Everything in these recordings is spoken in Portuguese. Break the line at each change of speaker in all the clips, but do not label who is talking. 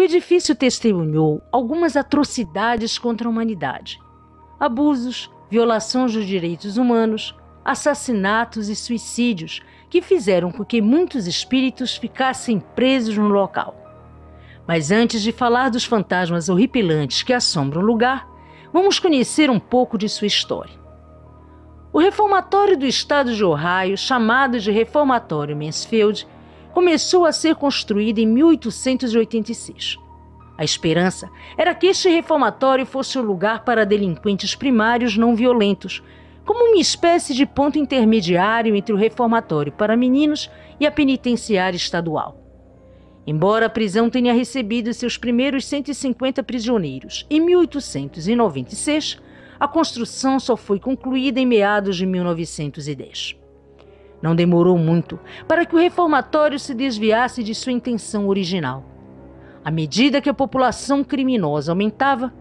edifício testemunhou algumas atrocidades contra a humanidade: abusos, violações dos direitos humanos, assassinatos e suicídios que fizeram com que muitos espíritos ficassem presos no local. Mas antes de falar dos fantasmas horripilantes que assombram o lugar, vamos conhecer um pouco de sua história. O reformatório do estado de Ohio, chamado de Reformatório Mansfield, começou a ser construído em 1886. A esperança era que este reformatório fosse um lugar para delinquentes primários não violentos, como uma espécie de ponto intermediário entre o reformatório para meninos e a penitenciária estadual. Embora a prisão tenha recebido seus primeiros 150 prisioneiros em 1896, a construção só foi concluída em meados de 1910. Não demorou muito para que o reformatório se desviasse de sua intenção original. À medida que a população criminosa aumentava,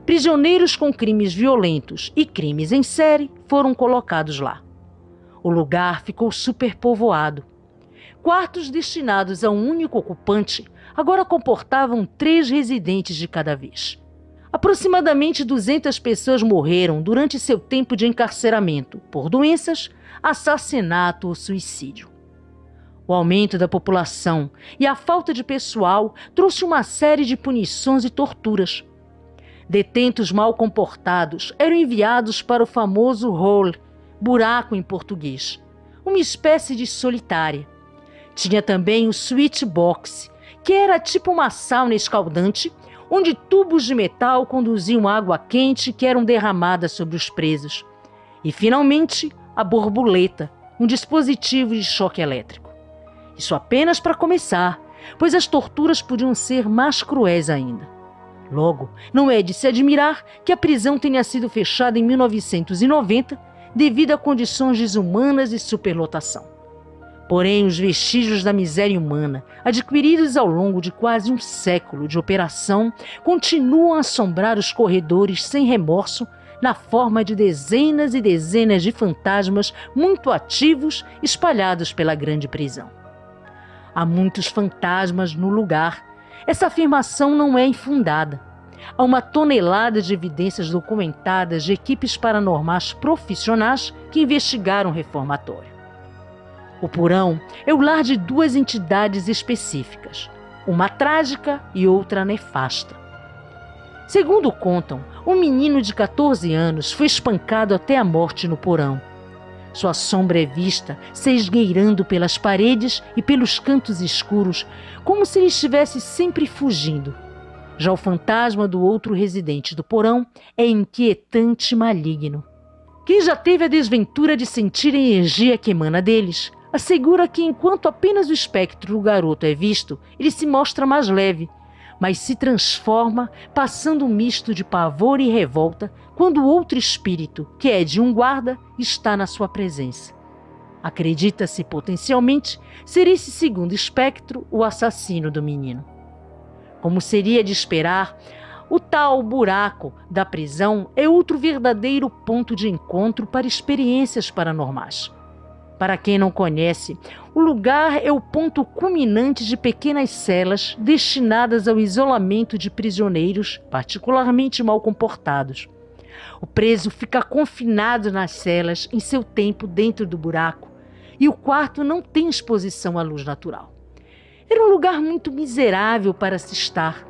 prisioneiros com crimes violentos e crimes em série foram colocados lá. O lugar ficou superpovoado. Quartos destinados a um único ocupante agora comportavam 3 residentes de cada vez. Aproximadamente 200 pessoas morreram durante seu tempo de encarceramento por doenças, assassinato ou suicídio. O aumento da população e a falta de pessoal trouxe uma série de punições e torturas. Detentos mal comportados eram enviados para o famoso hole, buraco em português, uma espécie de solitária. Tinha também o switch box, que era tipo uma sauna escaldante, onde tubos de metal conduziam água quente que eram derramadas sobre os presos. E, finalmente, a borboleta, um dispositivo de choque elétrico. Isso apenas para começar, pois as torturas podiam ser mais cruéis ainda. Logo, não é de se admirar que a prisão tenha sido fechada em 1990 devido a condições desumanas e superlotação. Porém, os vestígios da miséria humana, adquiridos ao longo de quase um século de operação, continuam a assombrar os corredores sem remorso, na forma de dezenas e dezenas de fantasmas muito ativos espalhados pela grande prisão. Há muitos fantasmas no lugar. Essa afirmação não é infundada. Há uma tonelada de evidências documentadas de equipes paranormais profissionais que investigaram o reformatório. O porão é o lar de 2 entidades específicas, uma trágica e outra nefasta. Segundo contam, um menino de 14 anos foi espancado até a morte no porão. Sua sombra é vista se esgueirando pelas paredes e pelos cantos escuros, como se ele estivesse sempre fugindo. Já o fantasma do outro residente do porão é inquietante e maligno. Quem já teve a desventura de sentir a energia que emana deles, assegura que enquanto apenas o espectro do garoto é visto, ele se mostra mais leve, mas se transforma, passando um misto de pavor e revolta quando o outro espírito, que é de um guarda, está na sua presença. Acredita-se potencialmente ser esse segundo espectro o assassino do menino. Como seria de esperar, o tal buraco da prisão é outro verdadeiro ponto de encontro para experiências paranormais. Para quem não conhece, o lugar é o ponto culminante de pequenas celas destinadas ao isolamento de prisioneiros particularmente mal comportados. O preso fica confinado nas celas em seu tempo dentro do buraco e o quarto não tem exposição à luz natural. Era um lugar muito miserável para se estar.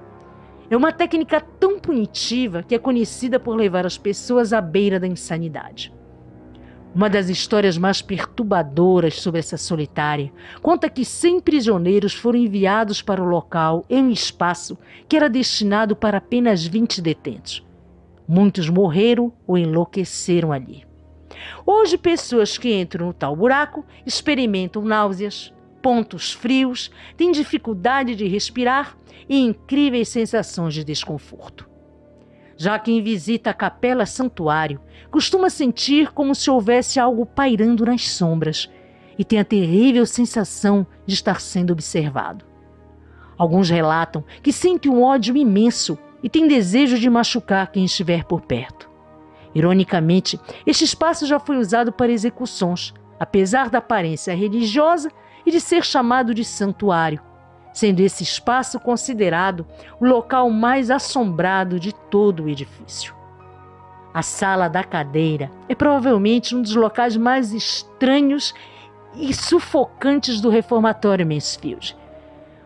É uma técnica tão punitiva que é conhecida por levar as pessoas à beira da insanidade. Uma das histórias mais perturbadoras sobre essa solitária conta que 100 prisioneiros foram enviados para o local em um espaço que era destinado para apenas 20 detentos. Muitos morreram ou enlouqueceram ali. Hoje, pessoas que entram no tal buraco experimentam náuseas, pontos frios, têm dificuldade de respirar e incríveis sensações de desconforto. Já quem visita a capela santuário costuma sentir como se houvesse algo pairando nas sombras e tem a terrível sensação de estar sendo observado. Alguns relatam que sentem um ódio imenso e têm desejo de machucar quem estiver por perto. Ironicamente, este espaço já foi usado para execuções, apesar da aparência religiosa e de ser chamado de santuário. sendo esse espaço considerado o local mais assombrado de todo o edifício. A sala da cadeira é provavelmente um dos locais mais estranhos e sufocantes do reformatório Mansfield.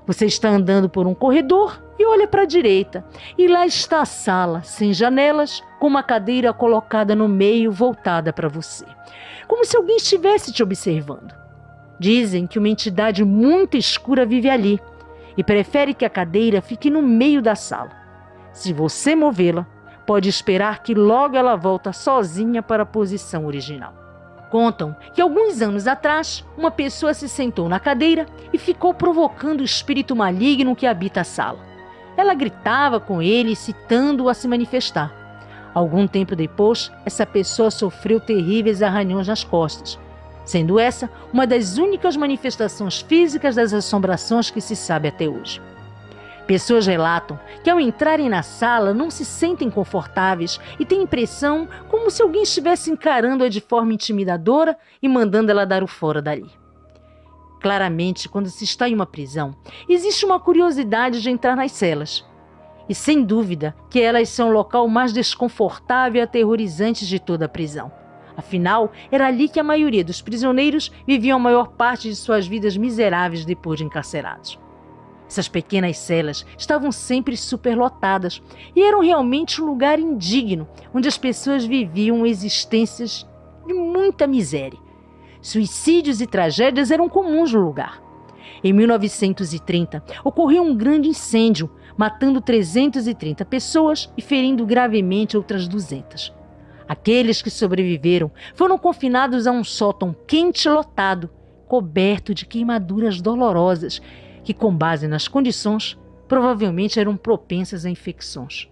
Você está andando por um corredor e olha para a direita, e lá está a sala, sem janelas, com uma cadeira colocada no meio voltada para você, como se alguém estivesse te observando. Dizem que uma entidade muito escura vive ali e prefere que a cadeira fique no meio da sala. Se você movê-la, pode esperar que logo ela volta sozinha para a posição original. Contam que alguns anos atrás, uma pessoa se sentou na cadeira e ficou provocando o espírito maligno que habita a sala. Ela gritava com ele, incitando-o a se manifestar. Algum tempo depois, essa pessoa sofreu terríveis arranhões nas costas, sendo essa uma das únicas manifestações físicas das assombrações que se sabe até hoje. Pessoas relatam que ao entrarem na sala não se sentem confortáveis e têm a impressão como se alguém estivesse encarando-a de forma intimidadora e mandando ela dar o fora dali. Claramente, quando se está em uma prisão, existe uma curiosidade de entrar nas celas. E sem dúvida que elas são o local mais desconfortável e aterrorizante de toda a prisão. Afinal, era ali que a maioria dos prisioneiros viviam a maior parte de suas vidas miseráveis depois de encarcerados. Essas pequenas celas estavam sempre superlotadas e eram realmente um lugar indigno, onde as pessoas viviam existências de muita miséria. Suicídios e tragédias eram comuns no lugar. Em 1930, ocorreu um grande incêndio, matando 330 pessoas e ferindo gravemente outras 200. Aqueles que sobreviveram foram confinados a um sótão quente e lotado, coberto de queimaduras dolorosas, que, com base nas condições, provavelmente eram propensas a infecções.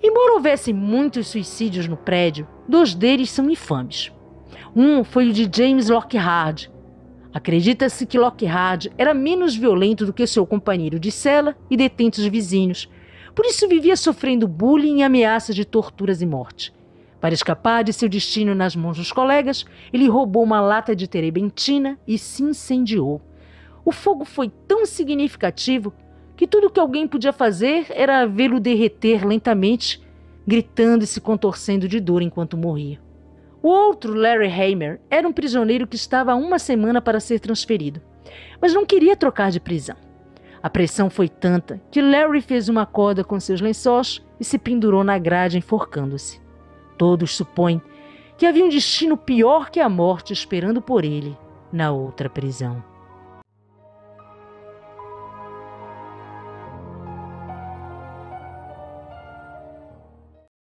Embora houvesse muitos suicídios no prédio, 2 deles são infames. Um foi o de James Lockhart. Acredita-se que Lockhart era menos violento do que seu companheiro de cela e detentos vizinhos, por isso vivia sofrendo bullying e ameaças de torturas e morte. Para escapar de seu destino nas mãos dos colegas, ele roubou uma lata de terebentina e se incendiou. O fogo foi tão significativo que tudo o que alguém podia fazer era vê-lo derreter lentamente, gritando e se contorcendo de dor enquanto morria. O outro, Larry Hamer, era um prisioneiro que estava há 1 semana para ser transferido, mas não queria trocar de prisão. A pressão foi tanta que Larry fez uma corda com seus lençóis e se pendurou na grade enforcando-se. Todos supõem que havia um destino pior que a morte esperando por ele na outra prisão.